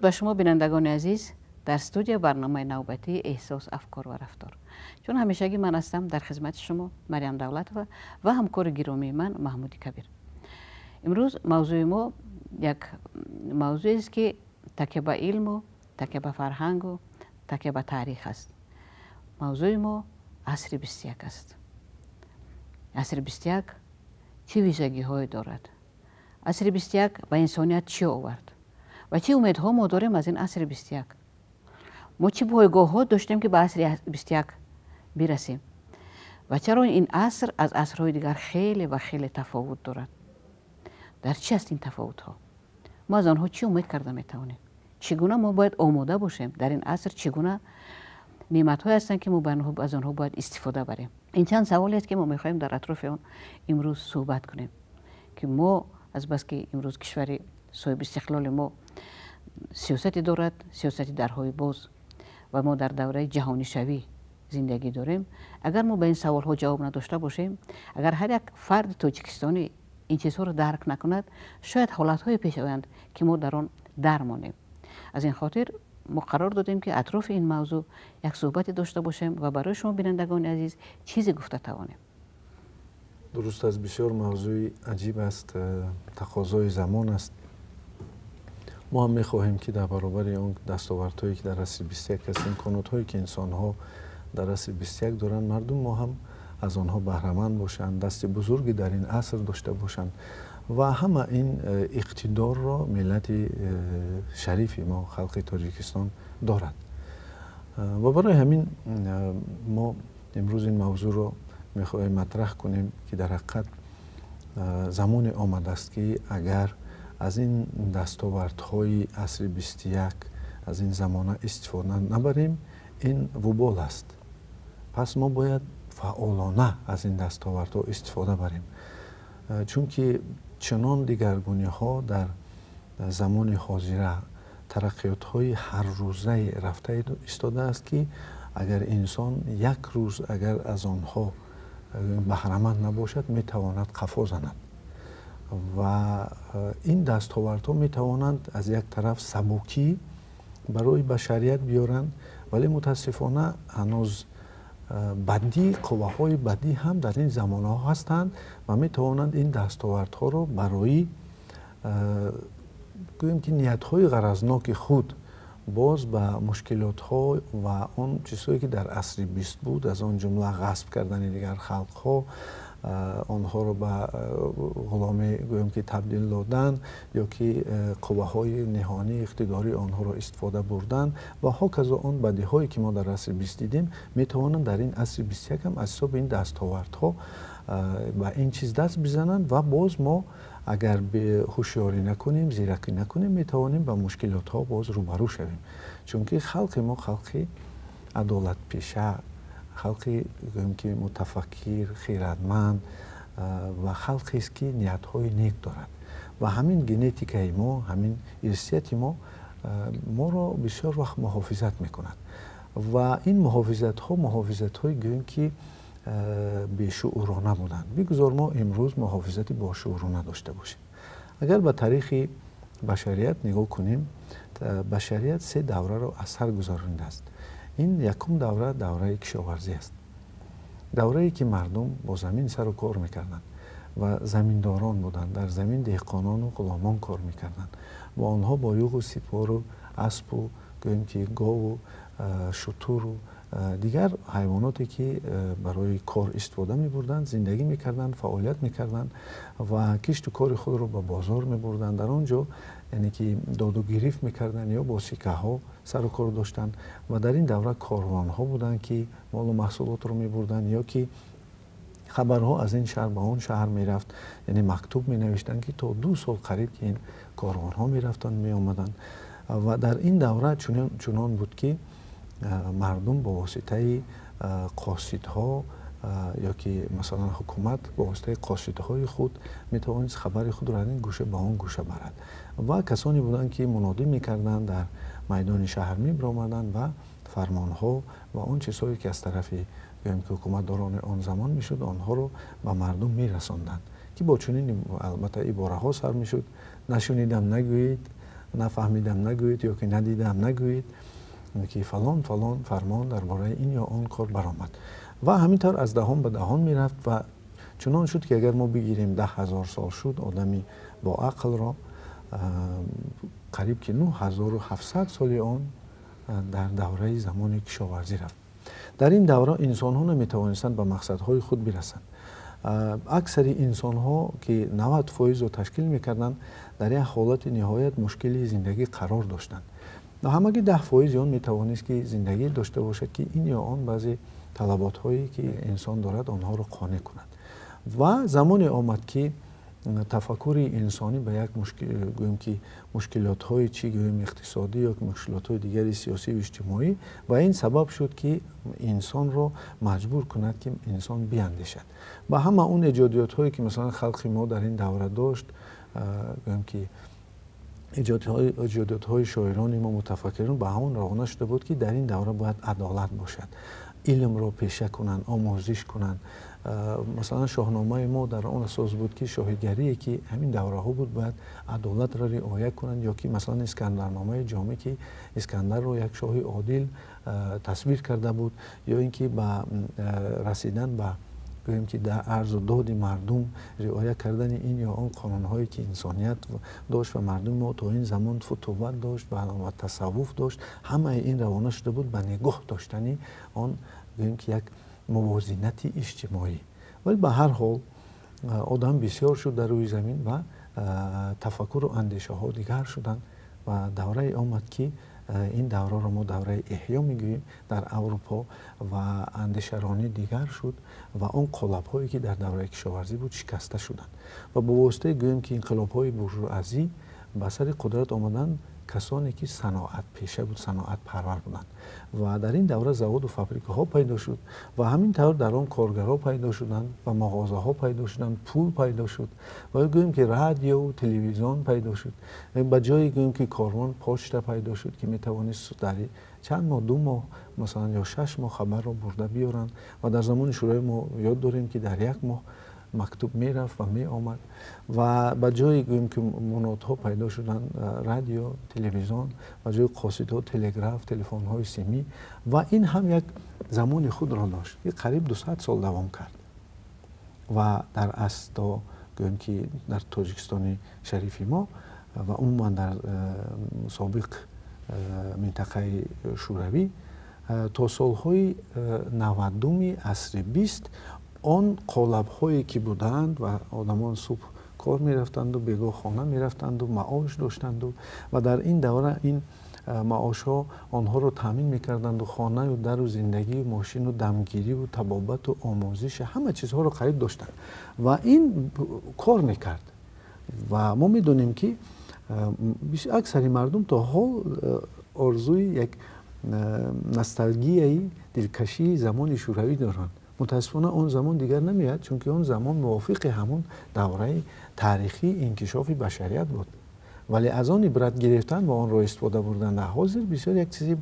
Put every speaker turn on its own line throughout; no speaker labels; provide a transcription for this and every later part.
به شما بینندگان عزیز در استودیو برنامه نوبتی احساس افکار و رفتار. چون همیشگی من هستم در خدمت شما مریم دولتова و همکار گرامی من محمود کبیر. امروز موضوع ما یک موضوعی است که تکیه به علم و تکیه به فرهنگ و تکیه به تاریخ است. موضوع ما عصر 21 است. عصر 21 چه ویژگی های دارد؟ عصر 21 به انسانیت چی آورد؟ و چه امیدها ما داریم از این عصر 21؟ ما چه پایگاه ها داشتیم که به عصر 21 برسیم؟ و چرا این عصر از عصرهای دیگر خیلی و خیلی تفاوت دارد؟ در چی است این تفاوت ها؟ ما از آنها چی امید کرده میتوانیم؟ چگونه ما باید آماده باشیم در این عصر؟ چگونه نعمت های هستند که ما از آنها باید استفاده بریم؟ این چند سوالی است که ما میخوایم در اطراف آن امروز صحبت کنیم که ما از بس که امروز کشور صاحب استقلال ما سیاستی دارد، سیاستی درهای باز و ما در دوره جهانی شوی زندگی داریم. اگر ما به این سوال ها جواب نداشته باشیم، اگر هر یک فرد تاجیکستانی این چیزها رو درک نکند، شاید حالت های پیش آیند که ما در آن درمانیم. از این خاطر ما قرار دادیم که اطراف این موضوع یک صحبتی داشته باشیم و برای شما بینندگان عزیز چیزی گفته توانیم.
درست است، بسیار موضوع عجیب است، تقاضای زمان است. ما هم میخواهیم که در برابر اون دستاوردهایی که در عصر 21 است، امکانات‌هایی که انسان‌ها در عصر 21 دارند، مردم ما هم از آنها بهره‌مند باشند، دست بزرگی در این عصر داشته باشند و همه این اقتدار را ملت شریفی ما خلق تاجیکستان دارد. و برای همین ما امروز این موضوع را میخواهیم مطرح کنیم که در حقیقت زمان آمده است که اگر از این دستاوردهای عصر 21 از این زمانه استفاده نبریم، این وبال است. پس ما باید فعالانه از این دستاوردها استفاده بریم، چون که چنان دیگرگونی ها در زمان حاضره، ترقیات های هر روزه رفته ایستاده است که اگر انسان یک روز اگر از آنها بهره‌مند نباشد میتواند قفا زند و این دستاوردها میتوانند از یک طرف سبکی برای بشریت بیارند، ولی متاسفانه هنوز بدی، قواهای بدی هم در این زمانه ها هستند و میتوانند این دستاوردها رو برای گوییم که نیت های غرضناک خود باز به مشکلات ها و آن چیزهایی که در عصر 20 بود، از آن جمله غصب کردن دیگر خلق ها، آنها رو به غلامی گویم که تبدیل دادن یا که قوه‌های نهانی اقتداری آنها را استفاده بردن و هاکذا آن بدی هایی که ما در عصر 20 دیدیم میتوانند در این عصر 21 هم از حساب این دستاوردها و این چیز دست بزنند و باز ما اگر به هوشیاری نکنیم، زیرکی نکنیم، میتوانیم با مشکلات ها باز روبرو شویم. چون که خلق ما خلق عدالت پیشه، خلقی که متفکر، خیرتمند و خلقی است که نیت های نیک دارد و همین ژنتیکای ما، همین ارثیت ما را بسیار وقت محافظت میکند و این محافظت های گویم که بیشعورانه بودند. بگذار ما امروز محافظت باشعورانه داشته باشیم. اگر به تاریخ بشریت نگاه کنیم، بشریت 3 دوره را از سر گذرانده است. این یکم دوره کشاورزی است. دوره‌ای که مردم با زمین سر و کار میکردند و زمینداران بودند، در زمین دهقانان و غلامان کار میکردند و آنها با یوغ و سپار و اسب و گویم که گاو و شتر و دیگر حیواناتی که برای کار استفاده می‌بردند زندگی می‌کردند، فعالیت می‌کردند و کشت و کار خود را به بازار می‌بردند. در آنجا یعنی که داد و گریفت می‌کردند یا با سکه‌ها سر و کار داشتند و در این دوره کاروان‌ها بودند که مال و محصولات رو می‌بردند یا که خبرها از این شهر به اون شهر می‌رفت، یعنی مکتوب می‌نوشتند که تا 2 سال قریب که این کاروان‌ها می‌رفتند می‌آمدند و در این دوره چنان بود که مردم با واسطه قاصدها یا که مثلا حکومت با واسطه قاصدهای خود میتوانست خبر خود را از این گوشه به آن گوشه برد و کسانی بودند که منادی میکردند در میدان شهر میبرآمدند و فرمانها و آن چیزهایی که از طرف گویم که حکومت داران آن زمان میشد آنها رو به مردم میرساندند که با چنین البته عباره ها سر میشد: نشنیدم نگویید نفهمیدم نگویید یا که ندیدم نگویید که فلان فلان فرمان درباره این یا آن کار برآمد و همینطور از دهان به دهان میرفت و چنان شد که اگر ما بگیریم 10,000 سال شد آدمی با عقل را قریب که 9700 سال آن در دوره زمان کشاورزی رفت. در این دوره انسان ها نمیتوانستند به مقصدهای خود برسند. اکثر انسان ها که 90% رو تشکیل میکردند در یک حالت نهایت مشکلی زندگی قرار داشتند. و همگی 10% آن میتوانست که زندگی داشته باشد که این یا آن بعضی طلبات هایی که انسان دارد آنها را قانع کند. و زمان آمد که تفکر انسانی به یک گویم که مشکلات های چی گویم اقتصادی یا مشکلات های دیگری سیاسی و اجتماعی و این سبب شد که انسان را مجبور کند که انسان بیاندیشد. و همه اون ایجادیات هایی که مثلا خلق ما در این دوره داشت گویم که ایجادیات های شاعران ما متفکران به همون روانه شده بود که در این دوره باید عدالت باشد، علم را پیشه کنند، آموزش کنند. مثلا شاهنامه ما در آن اساس بود که شاهگری که همین دوره ها بود باید عدالت را رعایت کنند، یا که مثلا اسکندرنامه جامع که اسکندر را یک شاه عادل تصویر کرده بود، یا اینکه به رسیدن به گویم که در عرض و داد مردم رعایت کردن این یا آن قانون‌هایی که انسانیت داشت و مردم ما تا این زمان فتوت داشت و تصوف داشت، همه این روانه شده بود به نگاه داشتنی آن گویم که یک موازنت اجتماعی. ولی به هر حال آدم بسیار شد در روی زمین و تفکر و اندیشه ها دیگر شدند و دوره آمد که این دوره را ما دوره احیا میگوییم در اروپا و اندیشرانی دیگر شد و اون قالب هایی که در دوره کشاورزی بود شکسته شدند و با واسطه گویم که انقلاب های بورژوازی به سر قدرت آمدن کسانی که صناعت پیشه بود، صناعت پرور بودند و در این دوره زواد و فابریکه ها پیدا شد و همینطور در آن کارگرها پیدا شدند و مغازه ها پیدا شدند، پول پیدا شد و گویم که رادیو و تلویزیون پیدا شد. به جای گویم که کاروان پشت پیدا شد که می توانست در چند ماه 2 ماه مثلا یا 6 ماه خبر را برده بیارند و در زمان شورای ما یاد داریم که در 1 ماه مکتوب می رفت و می آمد و به جای گویم که منات ها پیدا شدن رادیو، تلویزیون، به جای قاصد ها تلگراف، تلفن های سیمی و این هم یک زمان خود را داشت. یک قریب 200 سال دوام کرد و در استا گویم که در تاجیکستان شریفی ما و عموما در سابق منطقه شوروی تا سالهای 90 عصر 20 آن قالب هایی که بودند و آدمان صبح کار می رفتند و بیگاه خانه می رفتند و معاش داشتند و در این دوره این معاش ها آنها رو تامین می کردند و خانه و در و زندگی و ماشین و دمگیری و طبابت و آموزش همه چیزها رو خرید داشتند و این کار می کرد و ما می دونیم که اکثر مردم تا حال آرزوی یک نوستالژی دلکشی زمان شوروی دارند. متاسفانه اون زمان دیگر نمیاد چون که اون زمان موافق همون دوره تاریخی انکشاف بشریت بود، ولی از آن عبرت گرفتن و آن را استفاده بردن در حاضر بسیار یک چیزی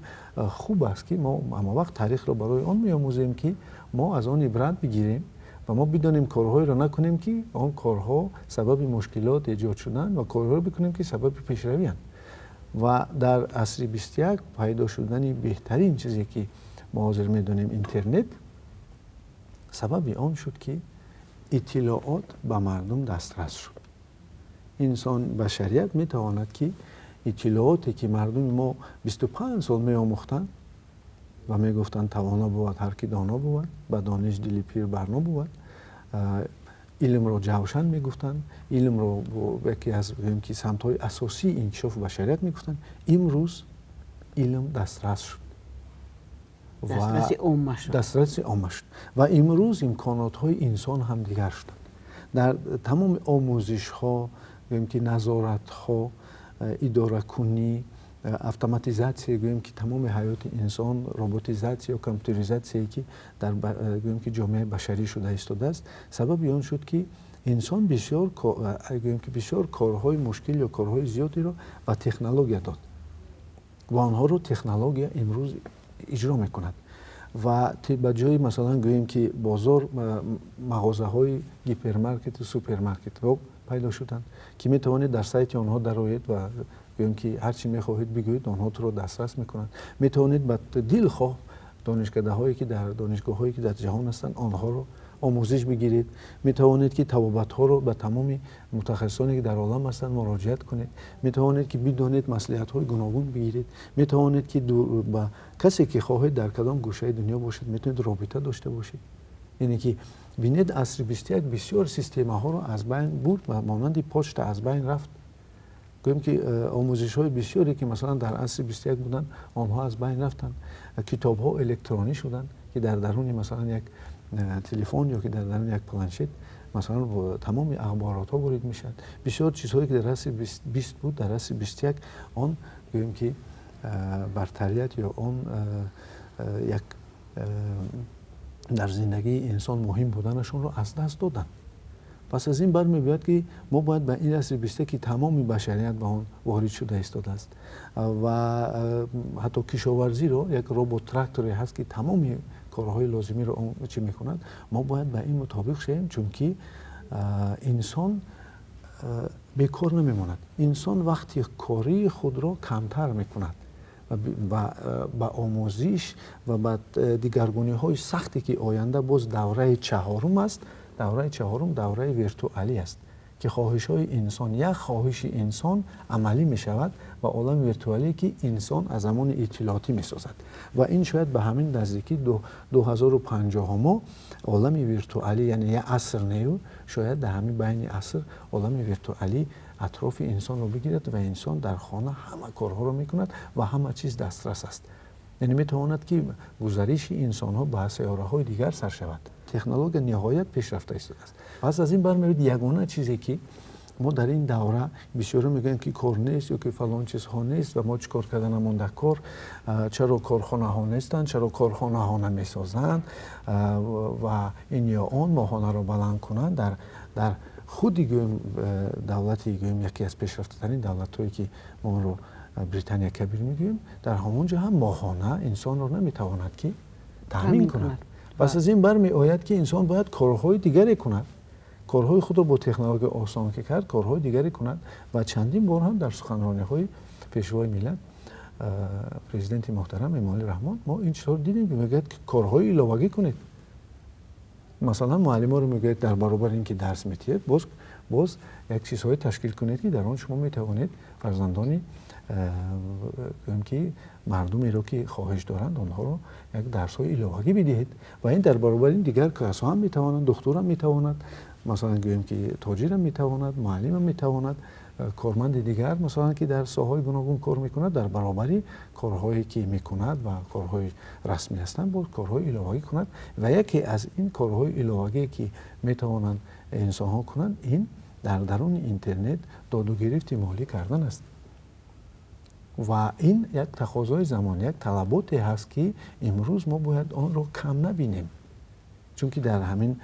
خوب است که ما اما وقت تاریخ را برای آن میآموزیم که ما از آن عبرت بگیریم و ما بدانیم کارهایی را نکنیم که آن کارها سبب مشکلات ایجاد شدن و کارهایی بکنیم که سبب پیشروی اند. و در عصر 21 پیدا شدن بهترین چیزی که ما حاضر میدونیم اینترنت سبب آن شد که اطلاعات به مردم دسترس شد. انسان بشریت می تواند که اطلاعاتی که مردم ما 25 سال می آموختند و می گفتند توانا بود هر کی دانا بود، به دانش دل پیر برنا بود، علم را جوشن می گفتند، علم را یکی از سمت های اساسی انکشاف بشریت می گفتند. امروز علم دسترس شد، دسترسی عامه شد و امروز امکانات های انسان هم دیگر شد. در تمام آموزش ها، گویم که نظارت ها، اداره کنی، اتوماتیزاسیون، گویم که تمام حیات انسان، رباتیزاسیون یا کامپیوتریزاسیون که در گویم که جامعه بشری شده ایستاده است، سبب آن شد که انسان بسیار گویم که بسیار کارهای مشکل یا کارهای زیادی را با تکنولوژی داد و آنها رو تکنولوژی امروز اجرا میکند و به جای مثلا گوییم که بازار مغازه های هیپرمارکت و سوپرمارکت ها пайдо шуданд ки метавонед дар сайти онҳо дароед ва гӯем ки ҳар чӣ мехоҳед бигӯед, онҳо туро дастрас мекунанд. Метавонед ба дилхоҳ донишкадаҳое ки дар донишгоҳҳое ки дар ҷаҳон ҳастанд онҳоро омӯзиш бигиред. Метавонед ки табобатҳоро ба тамоми мутахассисоне ки дар олам ҳастанд муроҷиат кунед. Метавонед ки бидонед маслиҳатҳои гуногун бигиред. Метавонед ки ба касе ки хоҳед дар кадом гӯшаи дунё бошед метавонед робита дошта бошед. яъне ки бинед асри 21 бисёр системаҳоро аз байн бурд ва монанди почта аз байн рафт. гӯем ки омӯзишҳои бисёре ки масалан дар асри 21 буданд онҳо аз байн рафтанд. китобҳо электронӣ шуданд ки дар даруни масалан як телефон ё ки дар даруни як планшет масалан тамоми ахборотҳо ворид мешавад. бисёр чизҳое ки дар асри 20 буд дар асри 21 он гӯем ки бартарият ё он як дар зиндагии инсон муҳим буданашонро аз даст доданд. пас аз ин бармегӯяд ки мо бояд ба ин асри 21 ки тамоми башарият ба он ворид шуда истодааст ва ҳатто кишоварзиро як робот-тракторе ҳаст ки тамоми корҳои лозимиро он чӣ мекунад. мо бояд ба ин мутобиқ шавем, чунки инсон бекор намемонад. инсон вақти кории худро камтар мекунад ва ба омӯзиш ва ба дигаргуниҳои сахте ки оянда боз давраи чаҳорум аст. давраи чаҳорум давраи виртуалӣ аст ки хоҳишҳои инсон як хоҳиши инсон амалӣ мешавад ва олами виртуалие ки инсон аз замони иттилоотӣ месозад ва ин шояд ба ҳамин наздикии 2050 олами виртуалӣ яъне як аср нею шояд дар ҳамин байни аср олами виртуалӣ атрофи инсонро бигирад ва инсон дар хона ҳама корҳоро мекунад ва ҳама чиз дастрас аст. яъне метавонад ки гузариши инсонҳо ба сайёраҳои дигар сар шавад. технология ниҳоят пешрафта истодааст. пас аз ин бармеояд ягона чизе ки мо дар ин давра бисёро мегӯянд ки кор нест ё ки фалон чизҳо нест ва мо чӣ кор карда намонда кор, чаро корхонаҳо нестанд, чаро корхонаҳо намесозанд ва ин ё он моҳонаро баланд кунанд. дар худи гӯем давлати гӯем яке аз пешрафтатарин давлатҳое ки мо онро британия кабир мегӯем, дар ҳамон ҷо ҳам моҳона инсонро наметавонад ки таъмин кунад. пас аз ин бармеояд ки инсон бояд корҳои дигаре кунад. корҳои худро бо технология осон ки кард, корҳои дигаре кунад ва чандин бор ҳам дар суханрониҳои пешвои миллат президенти муҳтарам Эмомалӣ Раҳмон мо ин чизҳоро дидем ки мегӯяд ки корҳои иловагӣ кунед. масалан муаллиморо мегӯяд дар баробари ин ки дарс метиҳед боз як чизҳое ташкил кунед ки дар он шумо метавонед фарзандони гӯем ки мардумеро ки хоҳиш доранд онҳоро як дарсҳои иловагӣ бидиҳед ва ин дар баробари дигар касҳо ҳам метавонанд, духтурам метавонад, масалан гӯем ки тоҷирам метавонад, муаллимам метавонад, корманди дигар масалан ки дар соҳаҳои гуногун кор мекунад дар баробари корҳое ки мекунад ва корҳои расмӣ ҳастанд бо корҳои иловагӣ кунад ва яке аз ин корҳои иловагие ки метавонанд инсонҳо кунанд ин дар даруни интернет додугирифти молӣ кардан аст. ва ин як тақозои замон, як талаботе ҳаст ки имрӯз мо бояд онро кам набинем. чунки дар ҳамин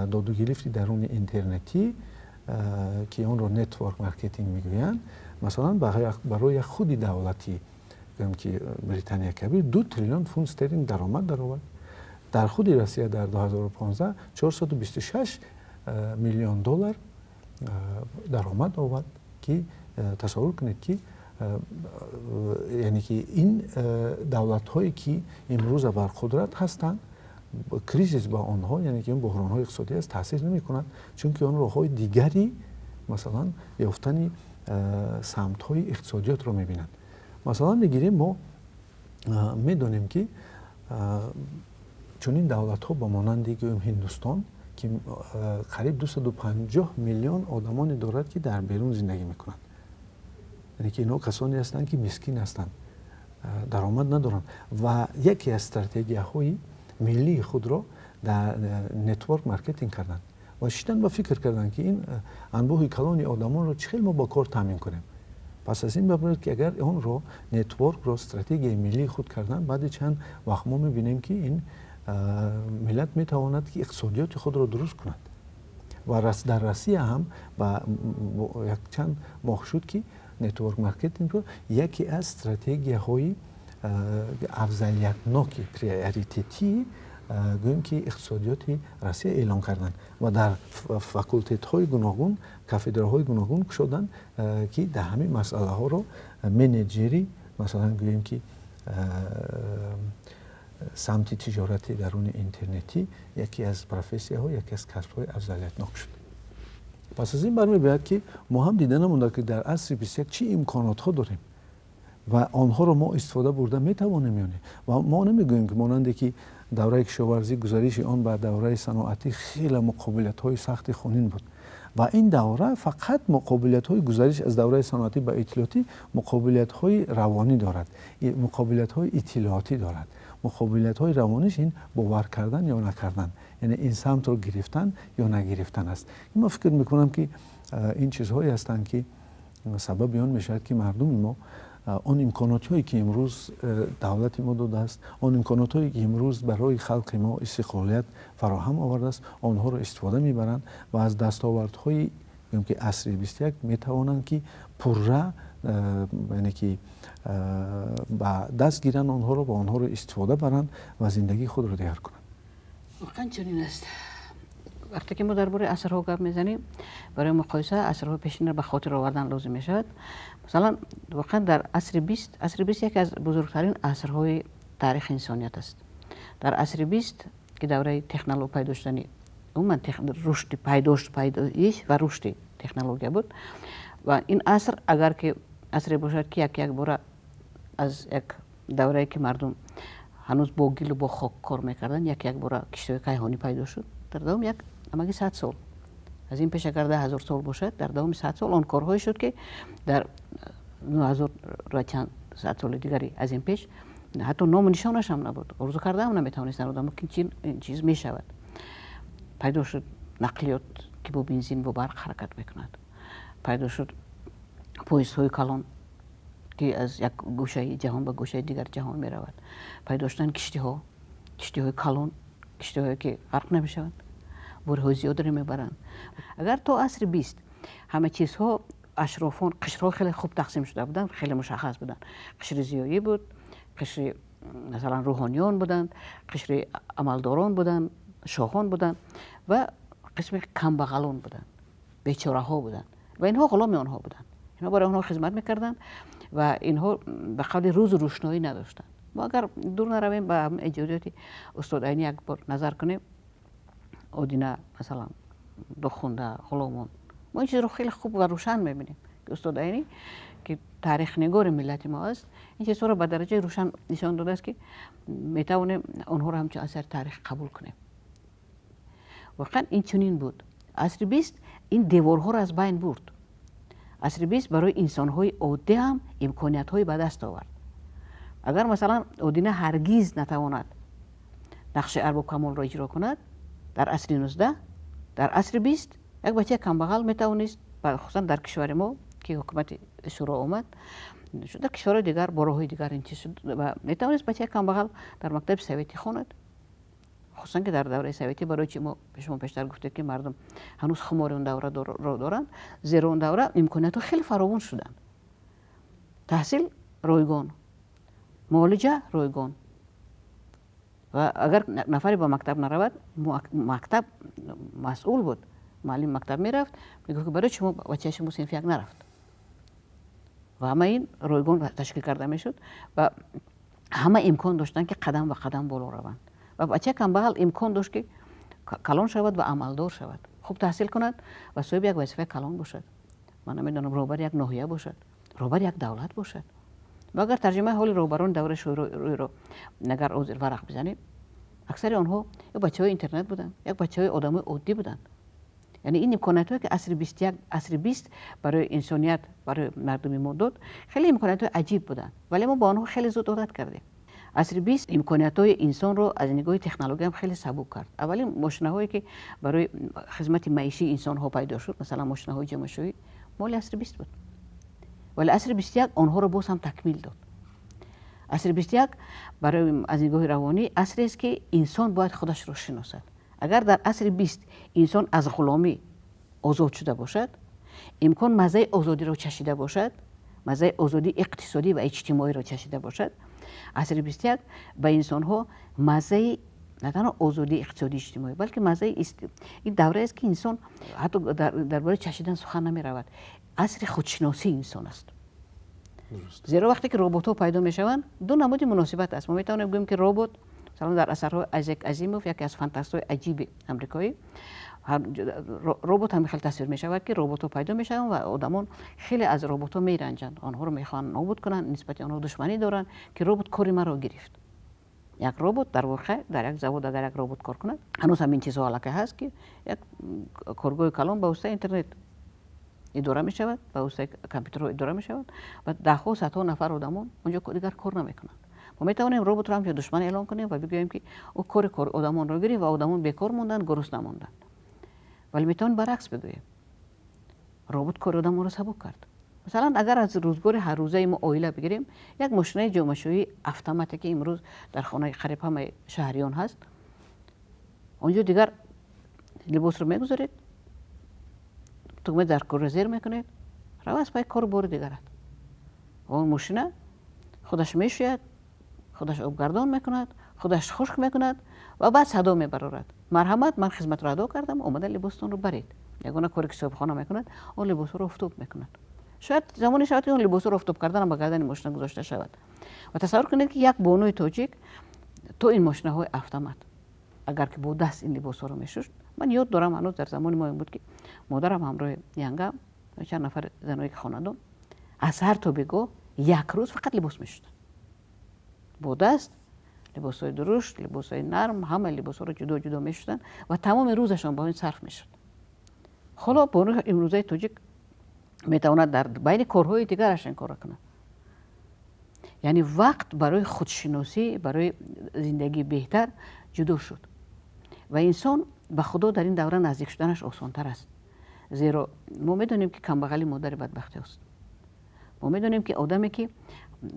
додугирифти даруни интернетӣ ки онро нетворк маркетинг мегӯянд, масалан барои як худи давлати гӯем ки британия кабир 2 триллион фунт стерлинг даромад даровард. дар худи Россия дар 2015 426 миллион доллар даромад овард ки тасаввур кунед ки яъне ки ин давлатҳое ки имрӯза бар қудрат ҳастанд кризис ба онҳо яъне ки ин буҳронҳои иқтисодӣ аст таъсир намекунад, чунки он роҳҳои дигари масалан ёфтани самтҳои иқтисодиётро мебинанд. масалан мегирем мо медонем ки чунин давлатҳо ба монанди гӯем Ҳиндустон ки қариб 250 миллион одамоне дорад ки дар берун зиндагӣ мекунанд. яъне ки инҳо касоне ҳастанд ки мискин ҳастанд, даромад надоранд ва яке аз стратегияҳои миллии худро дар нетворк маркетинг карданд ва шиштанд ва фикр карданд ки ин анбӯҳи калони одамонро чӣ хел мо ба кор таъмин кунем. пас аз ин бабаред ки агар онро нетворкро стратегияи миллии худ кардан баъди чанд вақт мо мебинем ки ин миллат метавонад ки иқтисодиёти худро дуруст кунад. ва дар Россия ҳам ба як чанд моҳ шуд ки нетворк маркетингро яке аз стратегияҳои афзалиятноки приоритетии گویم که اقتصادیات روسیه اعلام کردن و در فاکولتیت های گوناگون کافدراهای گوناگون شدن که در همین مسئله ها رو منیجری مثلا گویم که سمت تجارتی درون اینترنتی یکی از پروفسیه ها یکی از کسب های افضلیتناک شد. پس از این برمی باید که ما هم دیده نمونده که در عصر 21 چی امکانات ها داریم و آنها رو ما استفاده برده میتوانیم یعنی و ما نمیگوییم که مانند که دوره کشاورزی گزارش آن به دوره صنعتی خیلی مقابلت های سخت خونین بود و این دوره فقط مقابلت های گزارش از دوره صنعتی به اطلاعاتی مقابلت های روانی دارد، مقابلت های اطلاعاتی دارد. مقابلت های روانیش این باور کردن یا نکردن، یعنی این سمت رو گرفتن یا نگرفتن است. ما فکر میکنم که این چیزهایی هستند که سبب آن میشود که مردم ما آن امکاناتی هایی که امروز دولت ما داده است، آن امکانات هایی که امروز برای خلق ما استقلالیت فراهم آورده است، آنها را استفاده میبرند و از دستاوردهای که عصر 21 میتوانند که پره یعنی که با دست گیرن آنها رو، با آنها رو استفاده برند و زندگی خود رو دیگر کنند.
واقعا چنین است. وقتی که ما درباره عصرها گپ میزنیم برای مقایسه عصرها پیشین را به خاطر آوردن لازم می شود. مثلا واقعا در عصر 20 یکی از بزرگترین عصرهای تاریخ انسانیت است. در عصر 20 که دوره تکنولوژی پیدا شدنی عموما رشد پیدایش و رشد تکنولوژی بود و این عصر اگر که عصر باشد که یک بار از یک دوره که مردم هنوز با گل و با خاک کار میکردن یک بار کشتی کیهانی پیدا شد در دوام یک امگی 100 سال از این پیش اگر 10,000 سال باشد در دوام 100 سال آن کارهایی شد که در 9,000 و چند 100 سال دیگری از این پیش حتی نام و نشانش هم نبود، آرزو کرده هم نمیتوانستن آدم که این چیز میشود. پیدا شد نقلیات که با بنزین و برق حرکت میکند، پیدا شد پویزهای کلان که از یک گوشه جهان به گوشه دیگر جهان می رود، پیدا شدن کشتی های کلان، کشتی هایی که غرق نمی شوند، بورهای زیاد رو می برند. اگر تا عصر 20 همه چیزها اشرافان قشرها خیلی خوب تقسیم شده بودند، خیلی مشخص بودند، قشر زیایی بود، قشر مثلا روحانیان بودند، قشر عملداران بودند، شاهان بودند و قسم کمبغلان بودند، بیچاره ها بودند و اینها غلام آنها بودند. اینها برای آنها خدمت میکردند و اینها به قول روز و روشنایی نداشتند. ما اگر دور نرویم به اجازاتی استاد عینی یک بار نظر کنیم، آدینه مثلا دخونده غلامان، ما این چیز رو خیلی خوب و روشن میبینیم که استاد عینی که تاریخ نگار ملت ما است این چیزها رو به درجه روشن نشان داده است که میتوانیم آنها رو همچون اثر تاریخ قبول کنیم. واقعا این چنین بود. عصر 20 این دیوارها رو از بین برد. عصر 20 برای انسان‌های عادی هم امکانیت‌های به دست آورد. اگر مثلا آدینه هرگز نتواند نقش ارباب کمال را اجرا کند در عصر 19 در عصر 20 یک بچه کمبغل میتوانست خصوصا در کشور ما که حکومت شورا آمد در کشورهای دیگر باراهای دیگر این چیز شد و میتوانست بچه کمبغل در مکتب سویتی خواند، خصوصا که در دوره سویتی برای چی ما شما پیشتر گفته که مردم هنوز خمار اون دوره رو دارن، زیرا اون دوره امکانات خیلی فراوان شدن، تحصیل رایگان، معالجه رایگان و اگر نفری با مکتب نرود مکتب مسئول بود، معلم مکتب میرفت میگه که برای شما بچه شما صنف یک نرفت و همه این رایگان تشکیل کرده میشد و همه امکان داشتن که قدم به قدم بالا روند و بچه کمبغل امکان داشت که کلان شود و عملدار شود، خوب تحصیل کند و صاحب یک وظیفه کلان باشد، من نمیدونم رهبر یک ناحیه باشد، رهبر یک دولت باشد. و اگر ترجمه حال رهبران دوره شوروی رو نگر ورق بزنیم اکثر آنها یک بچه‌های اینترنت بودند، یک بچه‌های آدمای عادی بودند. یعنی این امکاناتی که عصر 20 برای انسانیت برای مردم ما داد خیلی امکانات عجیب بودند ولی ما با آنها خیلی زود عادت کردیم. عصر 20 امکانات‌های انسان رو از نگاه تکنولوژی هم خیلی سبک کرد. اولین ماشین‌هایی که برای خدمت معیشی انسان‌ها پیدا شد مثلا ماشین‌های جمع‌شویی مال عصر 20 بود. ولی عصر 21 آنها رو باز هم تکمیل داد. عصر 21 برای از نگاه روانی عصری است که انسان باید خودش رو شناسد. اگر در عصر 20 انسان از غلامی آزاد شده باشد، امکان مزه آزادی را چشیده باشد، مزه آزادی اقتصادی و اجتماعی را چشیده باشد، عصر 21 به انسان ها مزه نه تنها آزادی اقتصادی اجتماعی بلکه مزه این دوره است که انسان حتی درباره چشیدن سخن نمی رود. عصر خودشناسی انسان است. زیرا وقتی که ربات ها پیدا می شوند دو نمود مناسبت است. ما می توانیم بگوییم که ربات مثلا در اثرهای آیزک آزیموف یکی از فانتاست‌های عجیب آمریکایی ربات هم خیلی تصویر می شود که ربات ها پیدا می شوند و آدمان خیلی از ربات ها می رنجند، آنها رو می خواهند نابود کنند، نسبت آنها دشمنی دارند که ربات کار ما را گرفت. یک ربات در واقع در یک زبان اگر یک ربات کار کند هنوز هم این چیزها علاقه هست که یک کارگاه کلان به واسطه اینترنت اداره می شود، به واسطه کامپیوتر اداره می شود و ده‌ها صدها نفر آدمان اونجا دیگر کار نمی کنند. ما می توانیم ربات را هم دشمن اعلام کنیم و بگوییم که او کار آدمان را گرفت و آدمان بیکار موندند، گرسنه ماندند. ولی می توانیم برعکس بگوییم ربات کار آدمان را سبک کرد. مثلا اگر از روزگار هر روزه ما آیله بگیریم، یک ماشین جامه‌شویی اتوماتیکی امروز در خانه قریب همه شهریان هست. اونجا دیگر لباس رو میگذارید، تکمه در کار زیر میکنید، رواز پای کار بار دیگر است. اون ماشین خودش میشوید، خودش آبگردان میکند، خودش خشک میکند و بعد صدا میبرارد. مرحمت، من خدمت را ادا کردم، اومده لباستون رو برید. یگانه کاری که صاحبخانه میکند، اون لباس رو آفتاب میکند. شاید زمانی شود که اون لباس رو آفتاب کردن به گردن ماشین گذاشته شود. و تصور کنید که یک بانوی تاجیک تو این ماشین های اتومات اگر که با دست این لباس رو میشوشت، من یاد دارم هنوز در زمان ما این بود که مادرم همراه یانگم چند نفر زنایی که خانواده از هر تا بگو یک روز فقط لباس میشوشتن با دست، لباس های درشت، لباس های نرم، همه لباس ها رو جدا جدا میشوشتن و تمام روزشان با این صرف میشد. حالا بانوی امروزه تاجیک میتواند در بین کارهای دیگرش این کار کنه. یعنی وقت برای خودشناسی، برای زندگی بهتر جدا شد و انسان به خدا در این دوره نزدیک شدنش آسانتر است. زیرا ما میدونیم که کمبغلی مادر بدبختی است. ما میدونیم که آدمی که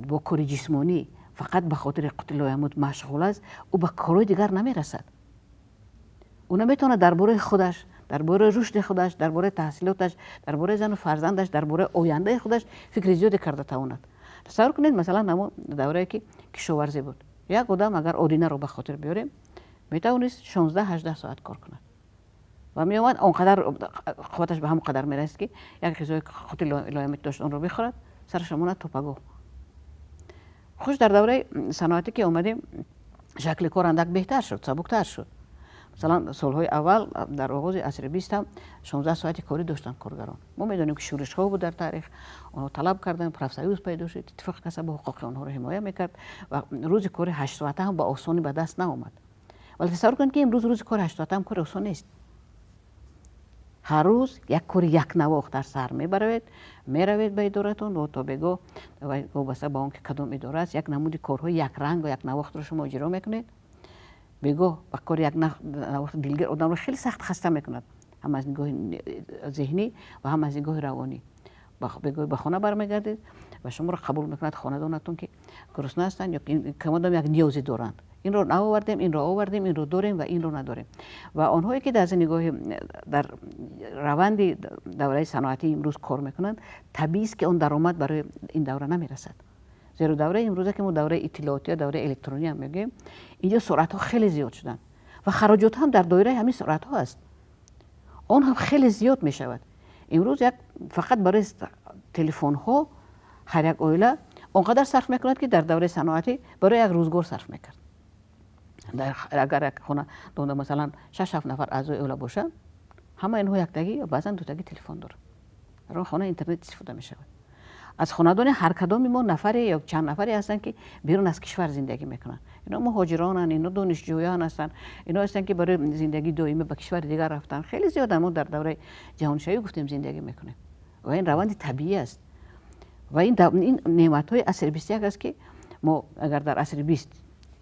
با کار جسمانی فقط به خاطر قتل لایمود مشغول است، او به کارهای دیگر نمیرسد. او نمیتونه درباره خودش، درباره رشد خودش، درباره تحصیلاتش، درباره زن و فرزندش، درباره آینده خودش فکر زیادی کرده تواند. تصور کنید مثلا نمو دوره که کشاورزی بود. یک آدم اگر آدینه رو به خاطر بیاریم میتونست 16-18 ساعت کار کند و می اومد اونقدر قوتش به هم قدر میرسید که یک غذای قاتل لایمت داشت اون رو بخورد، سرش ماند توپگو. خوش در دوره صنعتی که اومدیم شکل کار اندک بهتر شد، سبکتر شد. مثلا سالهای اول در آغاز عصر 20 هم 16 ساعتی کاری داشتن کارگران. ما میدونیم که شورش ها بود در تاریخ، اونها طلب کردن، پرافسایوز پیدا شد، اتفاق کسب حقوق آنها رو حمایت میکرد و روز کار 8 ساعته هم با آسانی به دست نآمد. ولی تصور کنید که امروز روز کار 8 ساعته هم کار آسان نیست. هر روز یک کار یک نواخت در سر میبرید، میروید به ادارتون و تا بگو وابسته به اون که کدام اداره است یک نمودی کارهای یک رنگ و یک نواخت رو شما اجرا میکنید. بگو با کار یک نواخت دیلگر آدم رو خیلی سخت خسته میکند، هم از نگاه ذهنی و هم از نگاه روانی. بگو به خانه برمیگردید و شما رو قبول میکند خانه‌دانتون که گرسنه هستند یا کمادام یک نیازی دارند. این رو نآوردیم، این رو آوردیم، این رو داریم و این رو نداریم. و آنهایی که در نگاه در روند دوره صنعتی امروز کار میکنند، طبیعی است که اون درآمد برای این دوره نمیرسد. زیرا دوره امروزه که ما دوره اطلاعاتی یا دوره الکترونی هم میگیم، اینجا سرعت ها خیلی زیاد شدن و خراجات هم در دایره همین سرعت ها است. اون هم خیلی زیاد می شود. امروز یک فقط برای تلفن ها هر یک عائله اونقدر صرف میکند که در دوره صنعتی برای یک روزگار صرف میکرد. اگر یک خانه دونده مثلا 6-7 نفر اعضای عائله باشن، همه اینها یک تگی یا بعضا دو تگی تلفن داره. در اون خانه اینترنت استفاده می شود. از خانه‌دان هر کدام ما نفری یا چند نفری هستن که بیرون از کشور زندگی میکنن. اینا مهاجرانن، اینا دانشجویان هستن، اینا هستن که برای زندگی دائمی به کشور دیگر رفتن. خیلی زیاد ما در دوره جهانشاهی گفتیم زندگی میکنیم و این روند طبیعی است. و این نعمت‌های عصر 21 است که ما اگر در عصر 20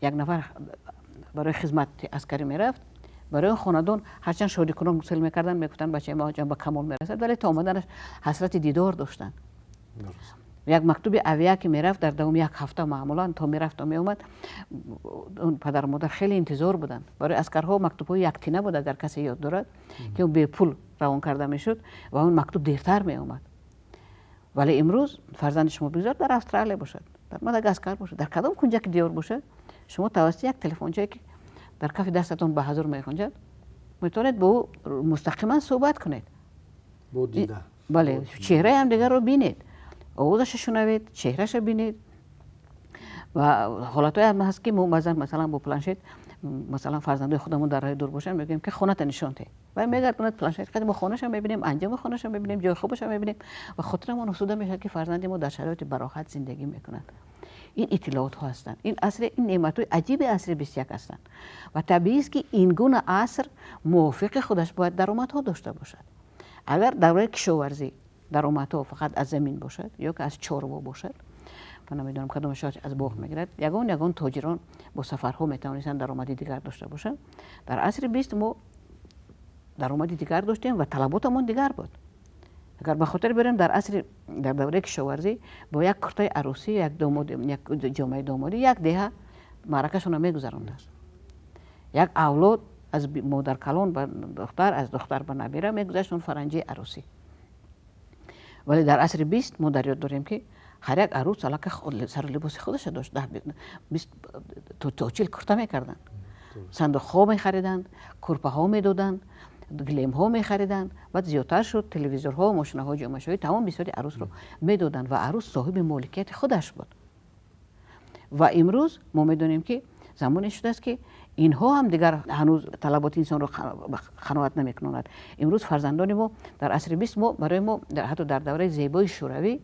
یک نفر برای خدمت عسکری میرفت، برای خاندان هرچند شادی کنان مسلم میکردن، میگفتن بچه ما جنب کمال میرسد، ولی تا آمدنش حسرت دیدار داشتن. یک مکتوب اویه که میرفت در دوام یک هفته معمولا تا میرفت و میومد، اون پدر و مادر خیلی انتظار بودن. برای عسکرها مکتوب های یک تینه بود اگر کسی یاد دارد که اون به پول روان کرده میشد و اون مکتوب دیرتر میومد. ولی امروز فرزند شما بگذار در استرالیا باشد، در ماداگاسکار باشد، در کدام کنجک دیار باشد، شما توسط یک تلفنچه که در کف دستتون به حضور میخونجد، میتونید با او مستقیما صحبت کنید.
با دیده.
بله، چهره هم دیگر رو بینید، آوازش شنوید، چهرهش بینید. و حالتای هم هست که مثلا با پلنشت، مثلا فرزندای خودمون در راه دور باشن میگیم که خونت نشون ده و میگردوند پلنشت، که ما خونه‌ش هم میبینیم، انجام خونه‌ش هم میبینیم، جای خوبش هم میبینیم و خاطرمون آسوده میشه که فرزند ما در شرایط براحت زندگی میکنند. این اطلاعات ها هستند. این عصر، این نعمت‌های عجیب عصر 21 هستند و طبیعی است که این گونه عصر موافق خودش باید درآمدها داشته باشد. اگر دوره کشاورزی درآمدها فقط از زمین باشد یا که از چاروا باشد، من نمیدونم کدومش از باغ میگیرد، یگان تاجران با سفرها میتوانستند درآمدی دیگر داشته باشند. در عصر 20 ما درآمدی دیگر داشتیم و طلباتمون دیگر بود. اگر به خاطر بریم در دوره کشاورزی با یک کرته عروسی، یک داماد، یک جامعه دامادی، یک دهه معرکه‌شون رو میگذراند. یک اولاد از مادر کلان به دختر، از دختر به نبیره میگذشتن فرنجی عروسی. ولی در عصر 20 ما در یاد داریم که هر یک عروس علاقه سر لباس خودش داشت، 20 تا 40 کرته میکردن، صندوق ها میخریدند، کرپه ها میدادند، گلیم ها میخریدند. بعد زیادتر شد تلویزیورها و ماشین های جامعه شوی، تمام بسیاری عروس رو میدادند و عروس صاحب مالکیت خودش بود. و امروز ما میدونیم که زمانی شده است که اینها هم دیگر هنوز طلبات انسان رو قناعت نمیکنند. امروز فرزندان ما در عصر 20 ما برای ما حتی در دوره زیبای شوروی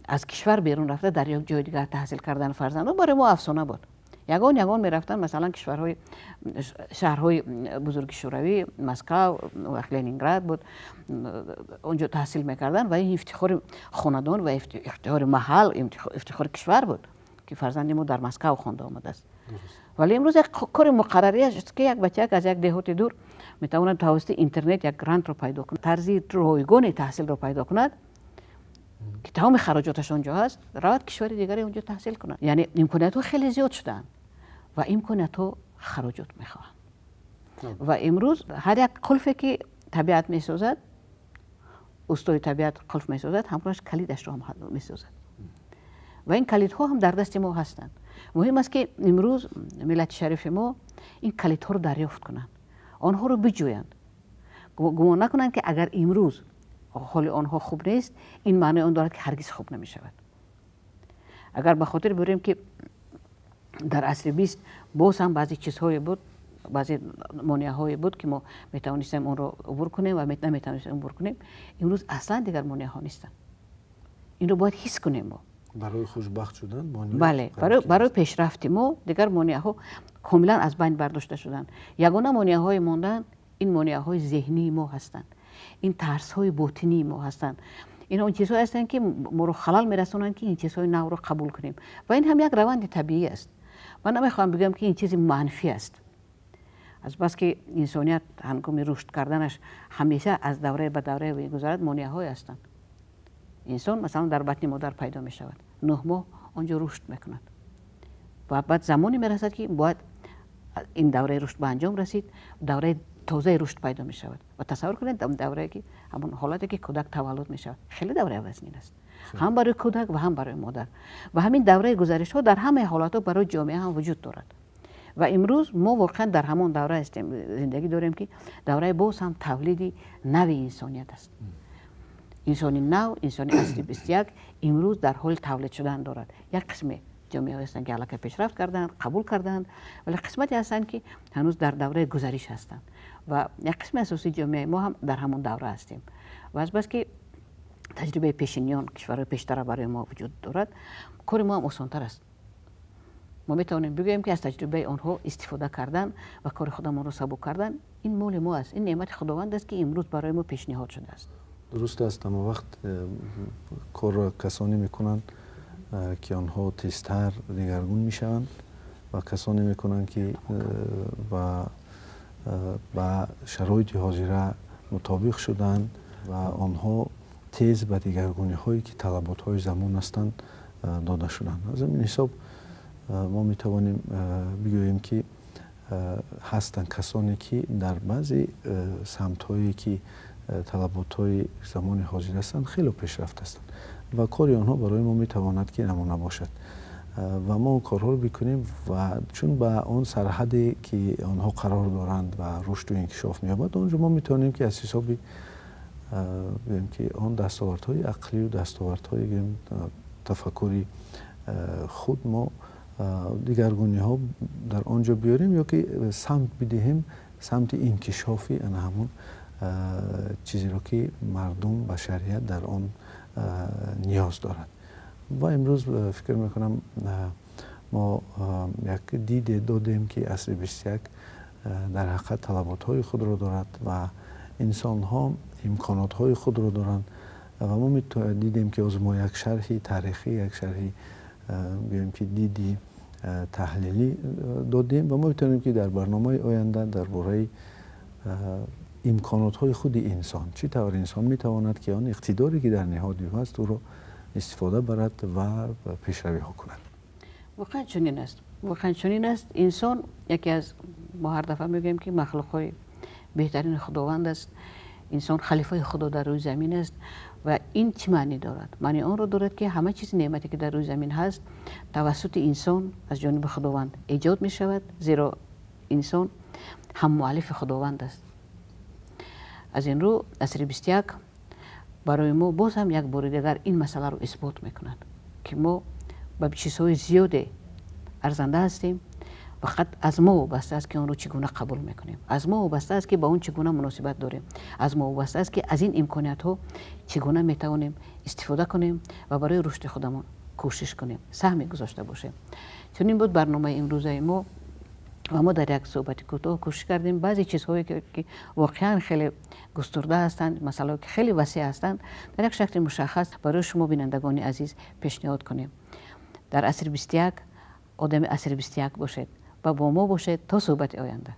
از کشور بیرون رفته در یک جای دیگر تحصیل کردن فرزندان برای ما افسانه بود. یگان میرفتن مثلا کشورهای شهرهای بزرگ شوروی، مسکو و لنینگراد بود، اونجا تحصیل میکردن و این افتخار خاندان و افتخار محل، افتخار کشور بود که فرزند ما در مسکو خوانده آمده است. ولی امروز یک کار مقرری است که یک بچه از یک دهات دور میتواند توسط اینترنت یک گرانت رو پیدا کند، طرزی رایگان تحصیل رو پیدا کند که تمام خراجاتش اونجا هست، رود کشور دیگری اونجا تحصیل کنند. یعنی امکانات ها خیلی زیاد شدن و امکانات ها خراجات میخواهند. و امروز هر یک قلفی که طبیعت میسازد، استاد طبیعت قلف میسازد، همراهش کلیدش رو هم میسازد و این کلیدها هم در دست ما هستند. مهم است که امروز ملت شریف ما این کلیدها رو دریافت کنند، آنها رو بجویند، گمان نکنند که اگر امروز حال آنها خوب نیست این معنی آن دارد که هرگز خوب نمی شود. اگر به خاطر بریم که در عصر 20 باز هم بعضی چیزهای بود، بعضی مانع‌های بود که ما میتوانستیم اون رو عبور کنیم و نمیتوانستیم عبور کنیم، امروز اصلا دیگر مانع‌ها نیستن. این رو باید حس کنیم ما.
برای خوشبخت شدن
بله، برای پیشرفت ما دیگر مانع‌ها کاملا از بین برداشته شدن. یگانه مانع‌های ماندن این مانع‌های ذهنی ما هستند، این ترس‌های باطنی ما هستند. این اون چیزهایی هستند که ما رو خلل میرسونند که این چیزهای نو رو قبول کنیم و این هم یک روند طبیعی است. من نمیخوام بگم که این چیز منفی است، از بس که انسانیت هنگام رشد کردنش همیشه از دوره به دوره می‌گذرد، مانع‌های هستند. انسان مثلا در بطن مادر پیدا می شود، 9 ماه آنجا رشد میکند و بعد زمانی میرسد که باید این دوره رشد به انجام رسید، دوره تازه رشد پیدا می شود و تصور کنید دوره که همون حالتی که کودک تولد می شود خیلی دوره وزنی است، هم برای کودک و هم برای مادر و همین دوره گزارش ها در همه حالات ها برای جامعه هم وجود دارد و امروز ما واقعا در همون دوره زندگی داریم که دوره باز هم تولیدی نوی انسانیت است. انسانی نو، انسانی اصلی 21 امروز در حال تولید شدن دارد. یک قسم جامعه هستند که علاقه پیشرفت کردند، قبول کردند، ولی قسمتی هستند که هنوز در دوره گذشته هستند و یک قسم اساسی جامعه ما هم در همون دوره هستیم و از بس که تجربه پیشینیان کشورهای پیشتر برای ما وجود دارد، کار ما هم آسان‌تر است. ما میتونیم بگوییم که از تجربه آنها استفاده کردن و کار خودمان رو سبک کردن این مال ما است، این نعمت خداوند است که امروز برای ما پیشنهاد شده است.
درست است، اما وقت کار را کسانی میکنند که آنها تیزتر دگرگون میشوند و کسانی میکنند که با شرایط حاضره مطابق شدند و آنها تیز به دگرگونی هایی که طلبات های زمان هستند داده شدند. از این حساب ما میتوانیم بگوییم که هستند کسانی که در بعضی سمت هایی که طلبات های زمان حاضر هستند خیلی پیشرفت هستند و کاری آنها برای ما میتواند که نمونه باشد. و ما اون کارها رو بکنیم و چون به اون سرحدی که آنها قرار دارند و رشد و انکشاف می‌یابد اونجا ما میتونیم که از حسابی بگیم که آن دستاوردهای عقلی و دستاوردهای تفکری خود ما دیگرگونی ها در آنجا بیاریم یا که سمت بدهیم سمت انکشافی ان همون چیزی رو که مردم بشریت در آن نیاز دارند. و امروز فکر میکنم ما یک دید دادیم که عصر 21 در حقیقت طلبات های خود رو دارد و انسان ها امکانات های خود رو دارند و ما دیدیم که از ما یک شرحی تاریخی یک شرحی بگیم که دیدی تحلیلی دادیم و ما میتونیم که در برنامه آینده درباره امکانات های خود انسان چی طور انسان میتواند که آن اقتداری که در نهاد او هست او رو استفاده برد و پیشروی ها کند.
واقعا چنین است. واقعا چنین است. انسان یکی از ما هر دفعه میگیم که مخلوق های بهترین خداوند است. انسان خلیفه خدا در روی زمین است و این چه معنی دارد؟ معنی آن را دارد که همه چیز نعمتی که در روی زمین هست توسط انسان از جانب خداوند ایجاد می شود، زیرا انسان هم مؤلف خداوند است. از این رو عصر 21 برای ما باز هم یک بار دیگر این مسئله رو اثبات میکند که ما به چیزهای زیاد ارزنده هستیم. فقط از ما وابسته است که اون رو چگونه قبول میکنیم، از ما وابسته است که با اون چگونه مناسبت داریم، از ما وابسته است که از این امکانات ها چگونه میتوانیم استفاده کنیم و برای رشد خودمون کوشش کنیم، سهمی گذاشته باشیم. چون این بود برنامه امروزه ما و ما در یک صحبت کوتاه کوشش کردیم بعضی چیزهایی که واقعا خیلی گسترده هستند، مسائلی که خیلی وسیع هستند، در یک شکل مشخص برای شما بینندگان عزیز پیشنهاد کنیم. در عصر 21 آدم عصر 21 باشید و با ما باشید تا صحبت آینده.